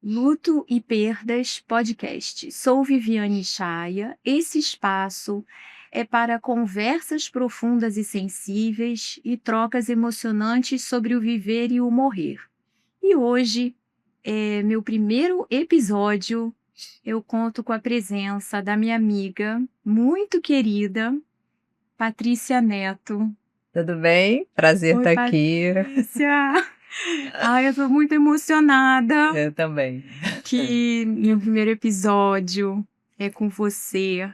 Luto e Perdas Podcast. Sou Viviane Chaia. Esse espaço é para conversas profundas e sensíveis e trocas emocionantes sobre o viver e o morrer. E hoje é meu primeiro episódio. Eu conto com a presença da minha amiga muito querida, Patrícia Neto. Tudo bem? Prazer Oi, estar aqui. Patrícia! Ai, eu tô muito emocionada Eu também. que meu primeiro episódio é com você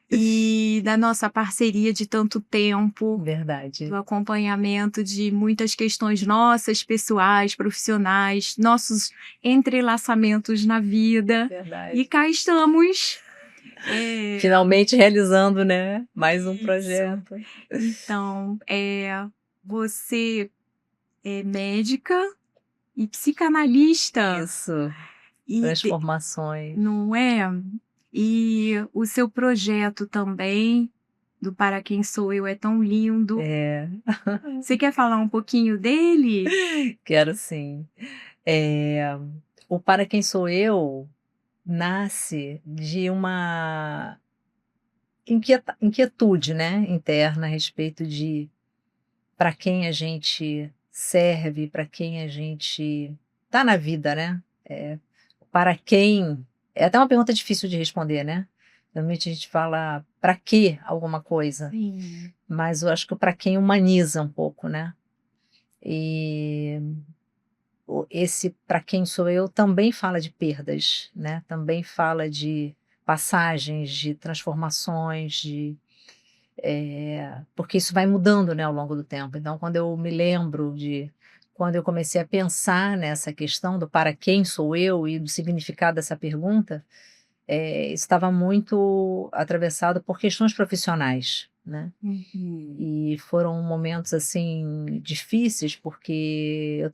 e da nossa parceria de tanto tempo, do Verdade. acompanhamento de muitas questões nossas, pessoais, profissionais, nossos entrelaçamentos na vida. E Verdade. cá estamos. Finalmente realizando, né? Mais um Isso. projeto. Então, você é médica e psicanalista. Isso. E Transformações. não é? E o seu projeto também, do Para Quem Sou Eu, é tão lindo. É, Você quer falar um pouquinho dele? quero sim. O Para Quem Sou Eu nasce de uma inquietude, né, interna a respeito de para quem a gente serve, para quem a gente tá na vida, né? Para quem é até uma pergunta difícil de responder, né. Normalmente a gente fala: "Para que alguma coisa?", Sim. mas eu acho que o "para quem" humaniza um pouco, né. E esse "para quem sou eu" também fala de perdas, né, também fala de passagens, de transformações, porque isso vai mudando, né, ao longo do tempo. Então quando eu me lembro de quando eu comecei a pensar nessa questão do "para quem sou eu" e do significado dessa pergunta, estava muito atravessado por questões profissionais, né. Uhum. E foram momentos, assim, difíceis, porque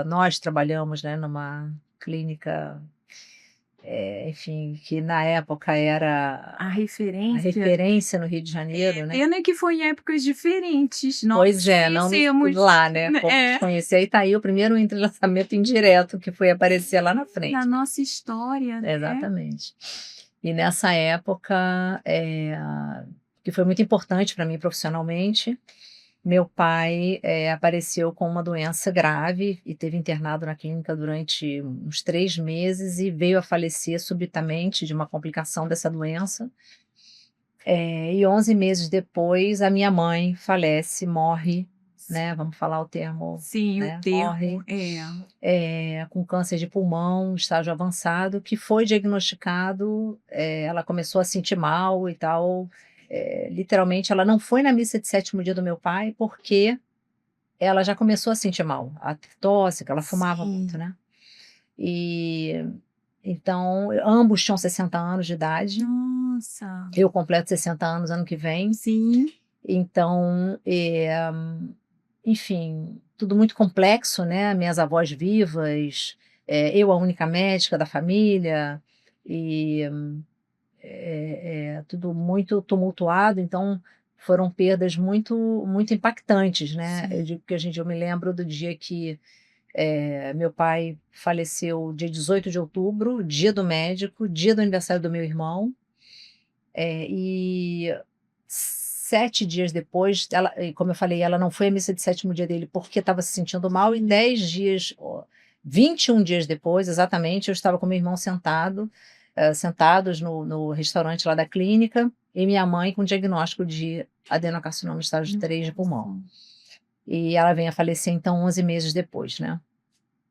nós trabalhamos, né, numa clínica, enfim, que na época era A a referência. referência no Rio de Janeiro, né. Pena que foi em épocas diferentes. Nós Pois nos é, não nos conhecemos. lá, né, fomos É, conhecer, aí tá aí o primeiro entrelaçamento indireto que foi aparecer lá na na frente. nossa história, né? Exatamente. E nessa época, que foi muito importante para mim profissionalmente, meu pai, apareceu com uma doença grave e teve internado na clínica durante uns 3 meses e veio a falecer subitamente de uma complicação dessa doença. E 11 meses depois a minha mãe falece, morre, né, vamos falar o termo, Sim, o né, morre, termo. É. com câncer de pulmão, estágio avançado, que foi diagnosticado, ela começou a sentir mal e tal, literalmente ela não foi na missa de sétimo dia do meu pai, porque ela já começou a sentir mal, a ter tosse, que ela fumava muito, Sim. né. E, então, ambos tinham 60 anos de idade, Nossa. eu completo 60 anos ano que vem, Sim. então, enfim, tudo muito complexo, né, minhas avós vivas, eu a única médica da família, e, tudo muito tumultuado, então foram perdas muito impactantes, né. Eu Sim. digo que eu me lembro do dia que, meu pai faleceu dia 18 de outubro, dia do médico, dia do aniversário do meu irmão, e 7 dias depois, como eu falei, ela não foi à missa de sétimo dia dele porque estava se sentindo mal, e 10 dias, 21 dias depois, exatamente, eu estava com meu irmão sentados no restaurante lá da clínica, e minha mãe com diagnóstico de adenocarcinoma estágio 3 de pulmão. E ela vem a falecer então 11 meses depois, né.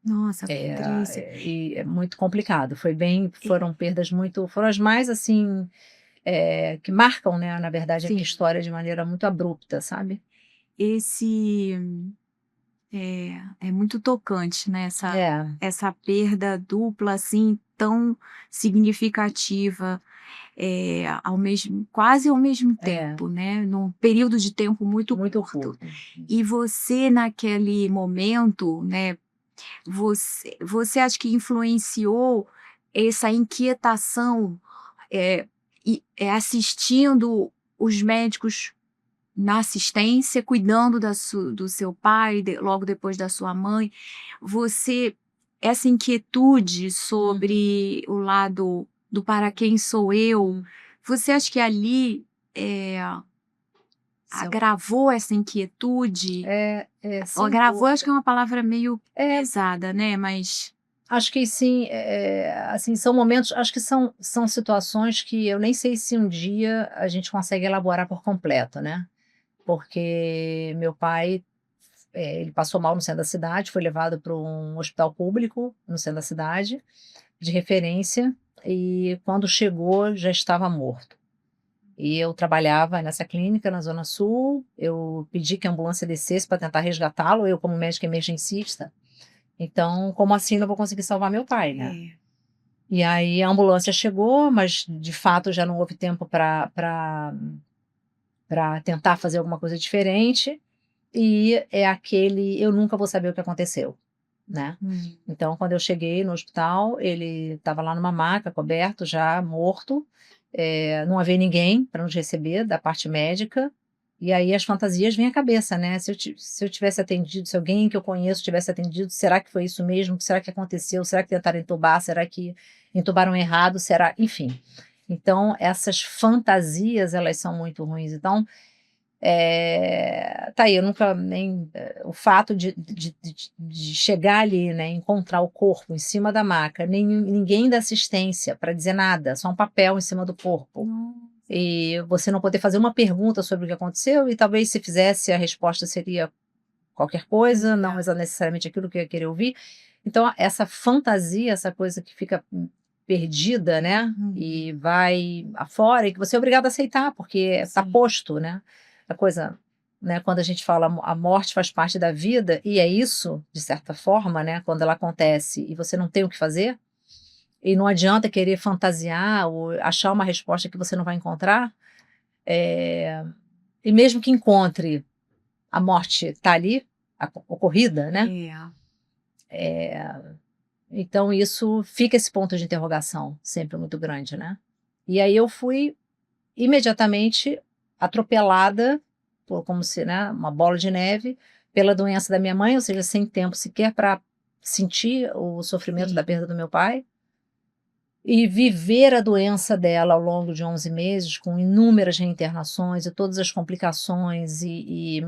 Nossa, Patrícia. E é muito complicado, foram perdas muito, foram as mais, assim, que marcam, né, na verdade, a minha Sim, história de maneira muito abrupta, sabe. esse é muito tocante, né, É, essa perda dupla, assim, tão significativa, quase ao mesmo é, tempo, né, num período de tempo muito muito curto. curto. E você naquele momento, né, você acha que influenciou essa inquietação, assistindo os médicos na assistência, cuidando do seu pai, logo depois da sua mãe, você essa inquietude sobre o lado do para quem sou eu, você acha que ali Se eu agravou essa inquietude? Ou sem agravou, acho que é dúvida. uma palavra meio É, pesada, né, mas acho que sim, assim, são momentos, acho que são situações que eu nem sei se um dia a gente consegue elaborar por completo, né. Porque meu pai, ele passou mal no centro da cidade, foi levado para um hospital público no centro da cidade, de referência, e quando chegou já estava morto. E eu trabalhava nessa clínica na Zona Sul, eu pedi que a ambulância descesse para tentar resgatá-lo, eu como médica emergencista, então como assim não vou conseguir salvar meu pai, né. é, E aí a ambulância chegou, mas de fato já não houve tempo para tentar fazer alguma coisa diferente, e é aquele eu nunca vou saber o que aconteceu, né. hum, Então quando eu cheguei no hospital, ele estava lá numa maca, coberto, já morto, não havia ninguém para nos receber da parte médica, e aí as fantasias vêm à cabeça, né, se eu tivesse atendido, se alguém que eu conheço tivesse atendido, será que foi isso mesmo? Será que aconteceu? Será que tentaram entubar? Será que entubaram errado? Será, enfim. Então essas fantasias, elas são muito ruins, então tá aí, eu nunca nem o fato de chegar ali, né, encontrar o corpo em cima da maca, nem ninguém da assistência para dizer nada, só um papel em cima do corpo. nossa, E você não poder fazer uma pergunta sobre o que aconteceu e talvez se fizesse a resposta seria qualquer coisa, não necessariamente aquilo que eu ia querer ouvir. Então essa fantasia, essa coisa que fica, perdida, né, uhum, e vai afora e que você é obrigado a aceitar, porque está sim, posto, né. A coisa, né, quando a gente fala a morte faz parte da vida, e é isso, de certa forma, né, quando ela acontece e você não tem o que fazer, e não adianta querer fantasiar ou achar uma resposta que você não vai encontrar, eh, e mesmo que encontre, a morte está ali, ocorrida, né. é, Eh, então isso fica esse ponto de interrogação sempre muito grande, né. E aí eu fui imediatamente atropelada por como se, né, uma bola de neve, pela doença da minha mãe, ou seja, sem tempo sequer para sentir o sofrimento da sim, perda do meu pai, e viver a doença dela ao longo de 11 meses, com inúmeras reinternações e todas as complicações e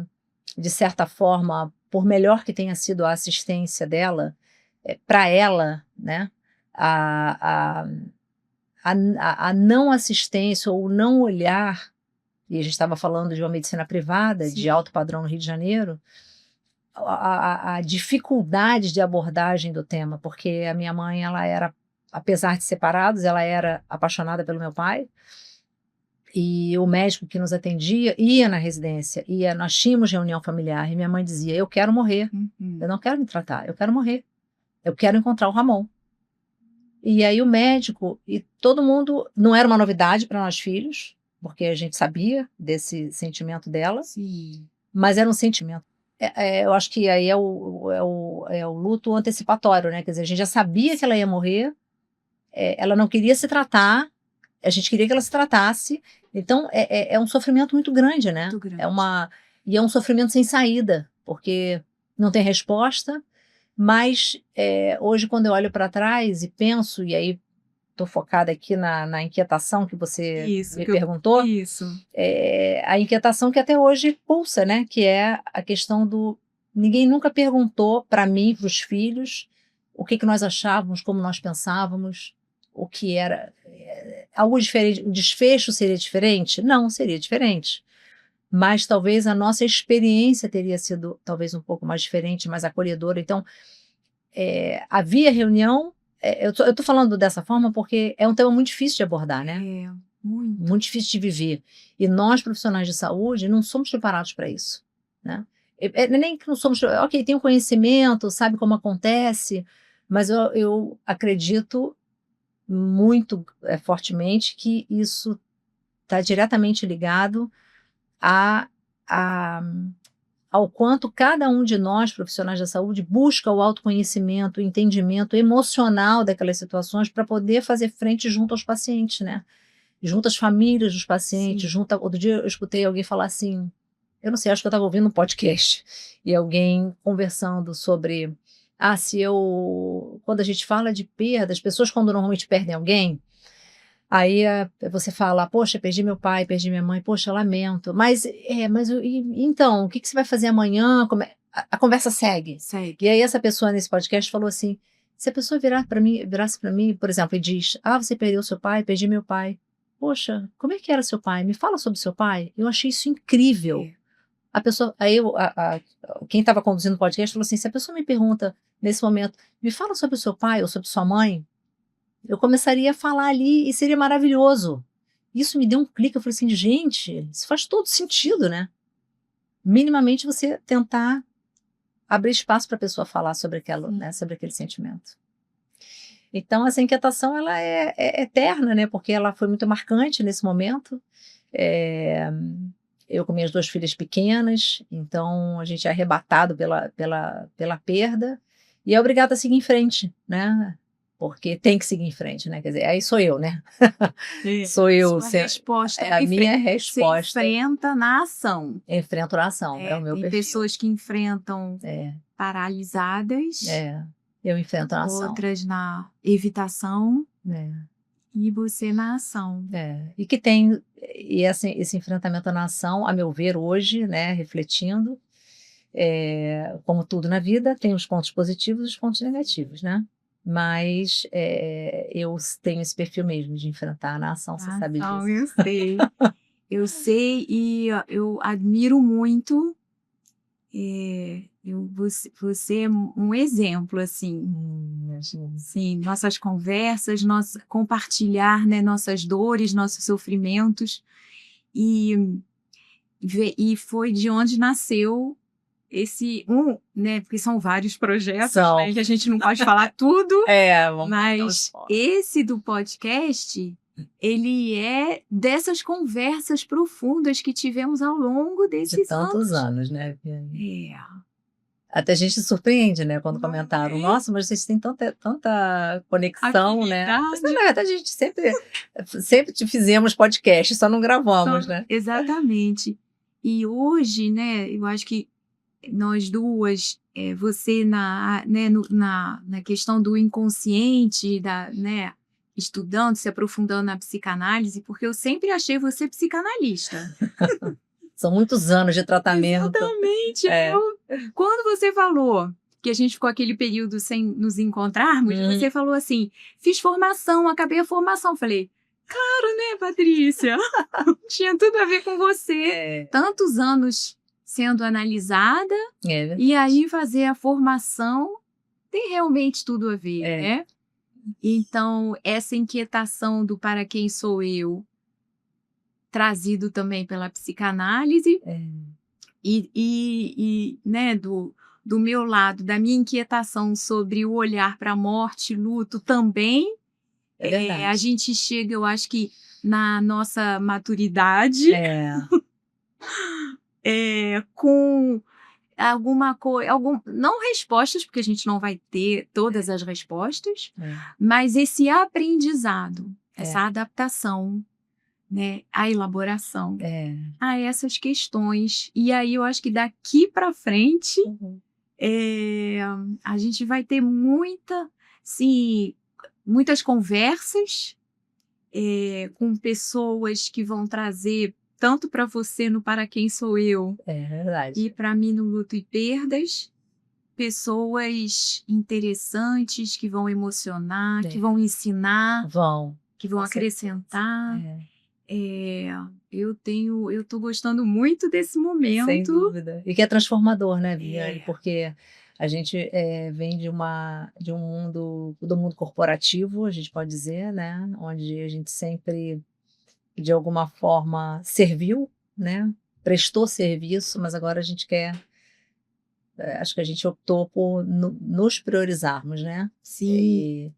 de certa forma, por melhor que tenha sido a assistência dela, para ela, né, a a a não assistência ou o não olhar, e a gente estava falando de uma medicina privada, sim, de alto padrão no Rio de Janeiro, a dificuldade de abordagem do tema, porque a minha mãe, ela era, apesar de separados, ela era apaixonada pelo meu pai, e o médico que nos atendia ia na residência, nós tínhamos reunião familiar, e minha mãe dizia: "Eu quero morrer, eu uhum, não quero me tratar, eu quero morrer, eu quero encontrar o Ramon". E aí o médico e todo mundo, não era uma novidade para nós filhos, porque a gente sabia desse sentimento dela, sim, mas era um sentimento, eu acho que aí é o luto antecipatório, né, quer dizer, a gente já sabia que ela ia morrer, ela não queria se tratar, a gente queria que ela se tratasse, então é um sofrimento muito grande, né, muito grande. é um sofrimento sem saída, porque não tem resposta, mas, hoje quando eu olho para trás e penso, e aí estou focada aqui na inquietação que você Isso, me que eu perguntou, isso, a inquietação que até hoje pulsa, né, que é a questão do ninguém nunca perguntou para mim, para os filhos, o que que nós achávamos, como nós pensávamos, o que era, algo diferente, o desfecho seria diferente? Não, seria diferente, mas talvez a nossa experiência teria sido talvez um pouco mais diferente, mais acolhedora, então havia reunião, eu tô falando dessa forma, porque é um tema muito difícil de abordar, né, é, muito, muito difícil de viver. E nós profissionais de saúde não somos preparados para isso, né. Nem que não somos, ok, tem o conhecimento, sabe como acontece, mas eu acredito muito, fortemente que isso está diretamente ligado a a ao quanto cada um de nós, profissionais da saúde, busca o autoconhecimento, o entendimento emocional daquelas situações para poder fazer frente junto aos pacientes, né. Junto às famílias dos pacientes, sim, junto a outro dia eu escutei alguém falar assim, eu não sei, acho que eu estava ouvindo um podcast, e alguém conversando sobre, se quando a gente fala de perda, as pessoas quando normalmente perdem alguém, aí você fala: "Poxa, perdi meu pai, perdi minha mãe, poxa, lamento, mas então, o que que você vai fazer amanhã?" A conversa segue. Segue. E aí essa pessoa nesse podcast falou assim: "Se a pessoa virasse para mim, por exemplo, e diz: 'Ah, você perdeu seu pai, perdi meu pai'. Poxa, como é que era seu pai? Me fala sobre seu pai". Eu achei isso incrível. É. A pessoa aí quem estava conduzindo o podcast falou assim: "Se a pessoa me pergunta nesse momento: 'Me fala sobre o seu pai ou sobre sua mãe', eu começaria a falar ali e seria maravilhoso". Isso me deu um clique, eu falei assim: "Gente, isso faz todo sentido, né". Minimamente você tentar abrir espaço para a pessoa falar sobre aquela, Sim. né, sobre aquele sentimento. Então essa inquietação ela é eterna, né, porque ela foi muito marcante nesse momento. Eh, eu com minhas 2 filhas pequenas, então a gente é arrebatado pela perda e é obrigado a seguir em frente, né, porque tem que seguir em frente, né, quer dizer, aí sou eu, né, É. sou eu, Sua resposta é a minha você resposta. enfrenta na ação. Enfrento na ação, é o meu Tem perfil. pessoas que enfrentam É, paralisadas, é, eu enfrento na ação. outras na evitação É. e você na ação. E que tem esse enfrentamento na ação, a meu ver hoje, né, refletindo, como tudo na vida, tem os pontos positivos e os pontos negativos, né. Mas, eu tenho esse perfil mesmo de enfrentar na ação, você Na sabe ação, disso. eu sei. Eu sei e eu admiro muito, você é um exemplo, assim. Imagina. Sim, nossas conversas, nossa compartilhar, né, nossas dores, nossos sofrimentos, e e foi de onde nasceu né, porque são vários projetos, São. né, que a gente não pode falar tudo, Vamos dar um mas spoiler. esse do podcast, ele é dessas conversas profundas que tivemos ao longo De desses tantos anos. anos, né, Viane. É. Até a gente se surpreende, né, quando Não comentaram: é? "Nossa, mas vocês têm tanta conexão, né". Mas na Afinidade. verdade a gente sempre te fizemos podcast, só não gravamos, né. Exatamente. E hoje, né, eu acho que nós duas, você né, na questão do inconsciente, né, estudando, se aprofundando na psicanálise, porque eu sempre achei você psicanalista. São muitos anos de tratamento. Exatamente. É. Quando você falou que a gente ficou aquele período sem nos encontrarmos, Uhum. você falou assim: "Fiz formação, acabei a formação". Falei: "Claro, né, Patrícia, tinha tudo a ver com você". É, Tantos anos sendo analisada, é e verdade. aí fazer a formação tem realmente tudo a ver, É, né. Então, essa inquietação do "para quem sou eu", trazido também pela psicanálise, é, né, do meu lado, da minha inquietação sobre o olhar para a morte, luto também, é a verdade. gente chega, eu acho que na nossa maturidade, É, com alguma coisa, não respostas, porque a gente não vai ter todas as respostas, é, mas esse aprendizado, é, essa adaptação, né, a elaboração é. a essas questões. E aí eu acho que daqui para frente, Uhum. eh, a gente vai ter sim, muitas conversas, com pessoas que vão trazer tanto para você no Para Quem Sou Eu, É verdade. e para mim no Luto e Perdas, pessoas interessantes que vão emocionar, que É. vão ensinar, Vão, que vão com certeza. acrescentar. É, Eh, eu tô gostando muito desse sem momento. dúvida. E que é transformador, né, Viviane, É, porque a gente, vem de um mundo do mundo corporativo, a gente pode dizer, né, onde a gente sempre, de alguma forma, serviu, né, prestou serviço, mas agora a gente quer acho que a gente optou por nos priorizarmos, né, sim, e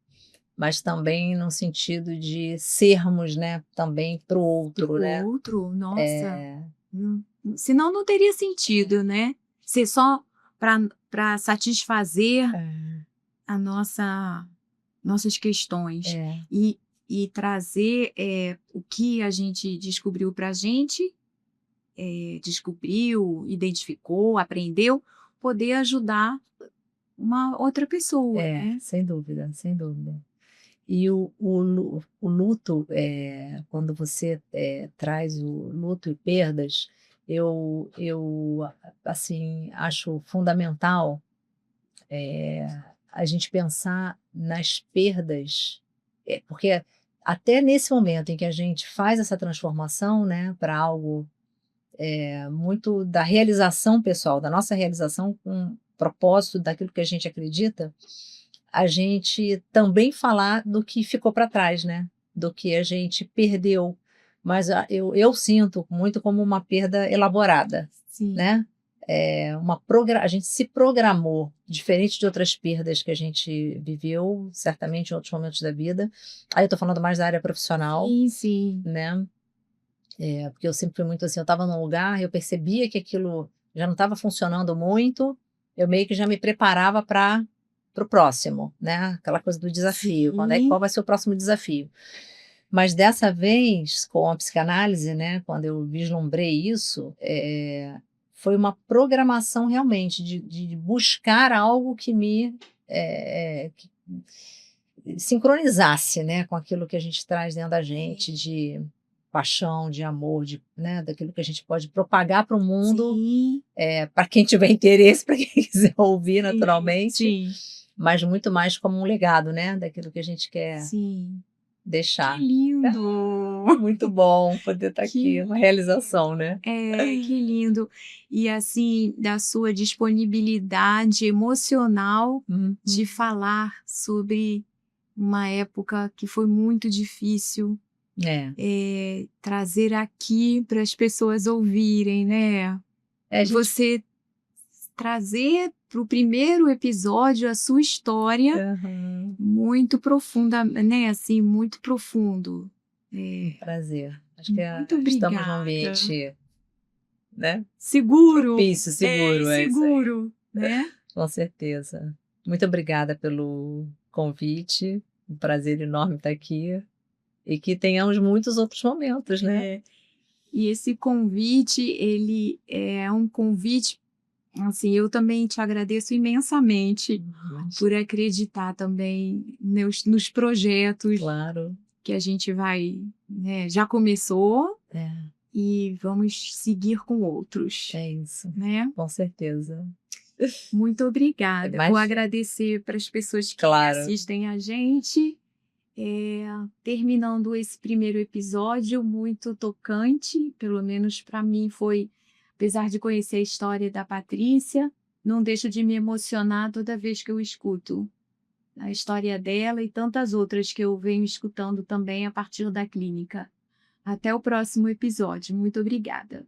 mas também no sentido de sermos, né, também para o para outro, o né. outro, nossa, É, senão não teria sentido, né, ser só para satisfazer é, a nossas questões, é, e trazer, o que a gente descobriu para a gente, descobriu, identificou, aprendeu, poder ajudar uma outra pessoa, né. sem dúvida, sem dúvida. E o luto, quando você, traz o luto e perdas, assim, acho fundamental, a gente pensar nas perdas, porque até nesse momento em que a gente faz essa transformação, né, para algo, muito da realização pessoal, da nossa realização com propósito daquilo que a gente acredita, a gente também falar do que ficou para trás, né, do que a gente perdeu, mas eu sinto muito como uma perda elaborada, Sim. né, a gente se programou, diferente de outras perdas que a gente viveu, certamente em outros momentos da vida, aí eu tô falando mais da área profissional, Sim, sim. né, porque eu sempre fui muito assim, eu estava num lugar, eu percebia que aquilo já não estava funcionando muito, eu meio que já me preparava para o próximo, né, aquela coisa do desafio, Sim. qual vai ser o próximo desafio. Mas dessa vez, com a psicanálise, né, quando eu vislumbrei isso, foi uma programação realmente de buscar algo que que sincronizasse, né, com aquilo que a gente traz dentro da gente de paixão, de amor, né, daquilo que a gente pode propagar para o mundo, Sim, para quem tiver interesse, para quem quiser ouvir sim, naturalmente, sim, mas muito mais como um legado, né, daquilo que a gente quer sim. Que deixar. lindo! Muito bom poder estar aqui, Que uma realização, né. que lindo. E, assim, da sua disponibilidade emocional de Uhum. falar sobre uma época que foi muito difícil, É. trazer aqui para as pessoas ouvirem, né. É, a gente Você trazer para o primeiro episódio a sua história aham. muito profunda, né, assim, muito profundo. Um É, prazer. Acho que muito estamos num obrigada. ambiente, né, Seguro, propício, seguro, é isso aí. seguro, né. Com certeza. Muito obrigada pelo convite, um prazer enorme estar aqui, e que tenhamos muitos outros momentos, né. É, e esse convite, ele é um convite, assim, eu também te agradeço imensamente Mas por acreditar também nos projetos claro, que a gente vai, né, já começou é, e vamos seguir com outros, é isso, né. com certeza. Muito obrigada. Vou Mas agradecer para as pessoas que claro, assistem a gente, terminando esse primeiro episódio muito tocante, pelo menos para mim foi, apesar de conhecer a história da Patrícia, não deixo de me emocionar toda vez que eu escuto a história dela e tantas outras que eu venho escutando também a partir da clínica. Até o próximo episódio. Muito obrigada.